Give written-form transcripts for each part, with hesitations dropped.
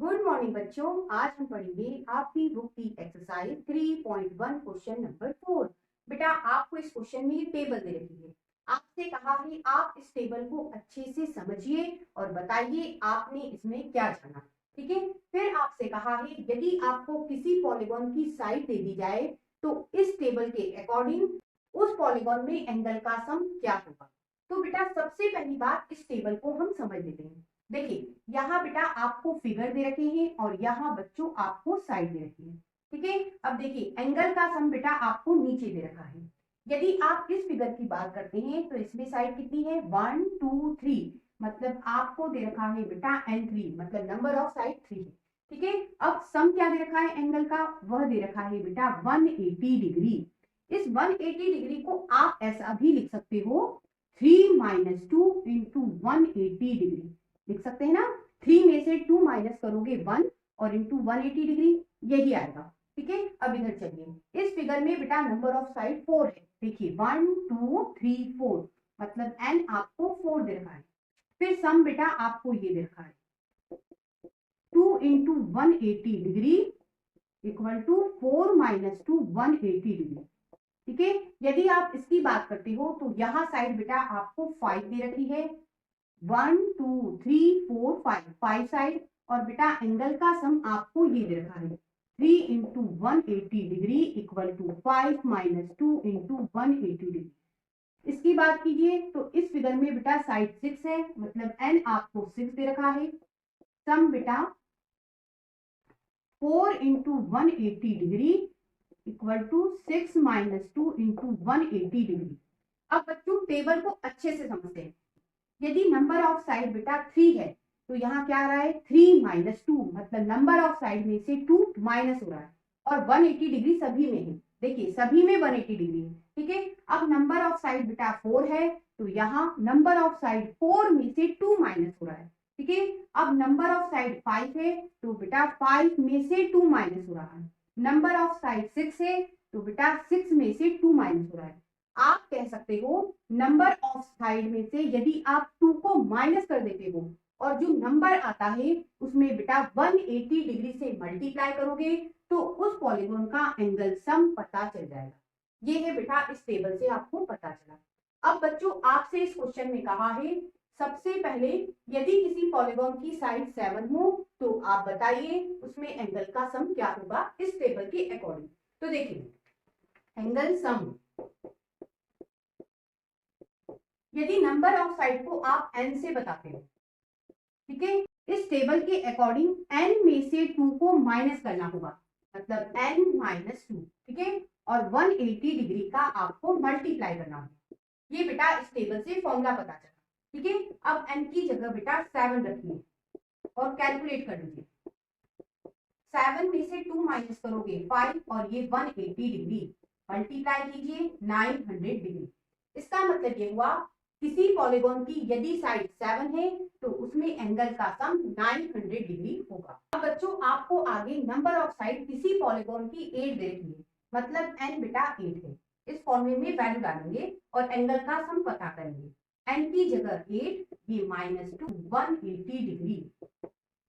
Good morning बच्चों। आज हम पढ़ेंगे आपकी बुक की एक्सरसाइज 3.1 क्वेश्चन नंबर 4। बेटा आपको इस क्वेश्चन में टेबल दे रखी है। आपसे कहा है आप इस टेबल को अच्छे से समझिए और बताइए आपने इसमें क्या जाना। ठीक है। फिर आपसे कहा है यदि आपको किसी पॉलीगॉन की साइड दे दी जाए तो इस टेबल के अकॉर्डिंग उस पॉलीगॉन में एंगल का सम क्या होगा। तो बेटा सबसे पहली बात इस टेबल को हम समझ लेते हैं। देखिए यहाँ बेटा आपको फिगर दे रखे हैं और यहाँ बच्चों आपको साइड दे रखी है। ठीक है। अब देखिए एंगल का सम बेटा आपको नीचे दे रखा है। यदि आप इस फिगर की बात करते हैं तो इसमें साइड कितनी है 1 2 3, मतलब आपको दे रखा है बेटा n3, मतलब नंबर ऑफ साइड 3 है। ठीक है। अब सम क्या दे रखा है एंगल का, वह दे रखा है बेटा 180 डिग्री। इस 180 डिग्री को आप ऐसा भी लिख सकते हो 3 - 2 इंटू 180 डिग्री लिख सकते हैं ना। 3 में से 2 माइनस करोगे 1 और इंटू 180 डिग्री यही आएगा। ठीक है। अब इधर चलिए इस फिगर में बेटा नंबर ऑफ साइड 4 है। देखिए 1 2 3 4, मतलब n आपको 4 दे रखा है। फिर सम बेटा आपको ये दे रखा है 2 into 180 degree equal to 4 minus 2 180 degree. ठीक है। यदि आप इसकी बात करते हो तो यहाँ साइड बेटा आपको 5 दे रखी है। 1 2 3 4 5, 5 साइड और बेटा एंगल का सम आपको ये दे रखा है 3 into 180 degree equal to 5 minus 2 into 180 degree. इसकी बात कीजिए तो इस फिगर में बेटा साइड 6 है, मतलब n आपको 6 दे रखा है। सम बेटा 4 into 180 degree equal to 6 minus 2 into 180 degree. अब बच्चों टेबल को अच्छे से समझते हैं। यदि नंबर ऑफ साइड बेटा 3 है तो यहाँ क्या आ रहा है 3 माइनस 2, मतलब नंबर ऑफ साइड में से 2 माइनस हो रहा है और 180 डिग्री सभी में है। देखिए सभी में 180 डिग्री है। ठीक है। अब नंबर ऑफ साइड बेटा 4 है तो यहाँ नंबर ऑफ साइड 4 में से 2 माइनस हो रहा है। ठीक है। अब नंबर ऑफ साइड 5 है तो बेटा 5 में से 2 माइनस हो रहा है। नंबर ऑफ साइड 6 है तो बेटा 6 में से 2 माइनस हो रहा है। आप कह सकते हो नंबर ऑफ साइड में से यदि आप 2 को माइनस कर देते हो और जो नंबर आता है उसमें बेटा 180 डिग्री से मल्टीप्लाई करोगे तो उस पॉलीगॉन का एंगल सम पता चल जाएगा। ये है बेटा इस टेबल से आपको पता चला। अब बच्चों आपसे इस क्वेश्चन में कहा है सबसे पहले यदि किसी पॉलीगॉन की साइड 7 हो तो आप बताइए उसमें एंगल का सम क्या होगा इस टेबल के अकॉर्डिंग। तो देखिए एंगल सम, यदि नंबर ऑफ साइड को आप n से बताते हो, ठीक है, इस टेबल के अकॉर्डिंग n में से 2 को माइनस करना होगा, मतलब n माइनस 2। ठीक है। और 180 डिग्री का आपको मल्टीप्लाई करना होगा। ये बेटा इस टेबल से फॉर्मूला पता चला। ठीक है। अब n की जगह बेटा 7 रखिए और कैलकुलेट कर लीजिए। 7 में से 2 माइनस करोगे 5 और ये 180 डिग्री मल्टीप्लाई कीजिए 900 डिग्री। इसका मतलब ये हुआ किसी पॉलीगॉन की यदि साइड 7 है तो उसमें एंगल का सम 900 डिग्री होगा। अब बच्चों आपको आगे नंबर ऑफ साइड किसी पॉलीगॉन की 8 दे रखी है, मतलब n बेटा 8 है। इस फॉर्मूले में वैल्यू डालेंगे और एंगल का सम पता करेंगे। n की जगह 8, ये -2 180 डिग्री,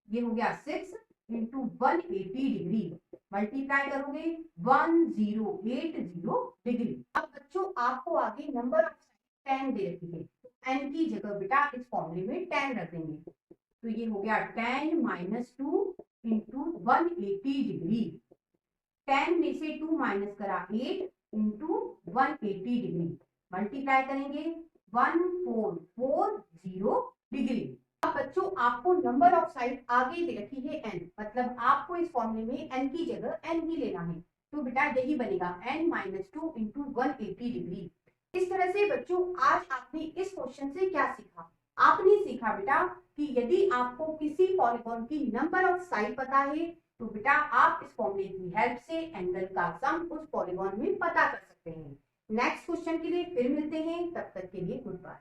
ये हो गया 6 इंटू 180 डिग्री मल्टीप्लाई करोगे 1080 डिग्री। अब बच्चों आपको आगे नंबर ऑफ 10 दे रखी है, n की जगह बेटा इस फॉर्मूले में 10 रख देंगे तो ये हो गया 10 - 2 इंटू 180 डिग्री। 10 में से 2 माइनस करा 8 इंटू 180 डिग्री मल्टीप्लाई करेंगे 1440 डिग्री। अब बच्चों आपको नंबर ऑफ साइड आगे दे रखी है n, मतलब आपको इस फॉर्मूले में n की जगह n ही लेना है तो बेटा यही बनेगा n - 2 इंटू 180 डिग्री। इस तरह से बच्चों आज आपने इस क्वेश्चन से क्या सीखा। आपने सीखा बेटा कि यदि आपको किसी पॉलीगॉन की नंबर ऑफ साइड पता है तो बेटा आप इस फॉर्मूले की हेल्प से एंगल का सम उस पॉलीगॉन में पता कर सकते हैं। नेक्स्ट क्वेश्चन के लिए फिर मिलते हैं, तब तक के लिए गुड बाय।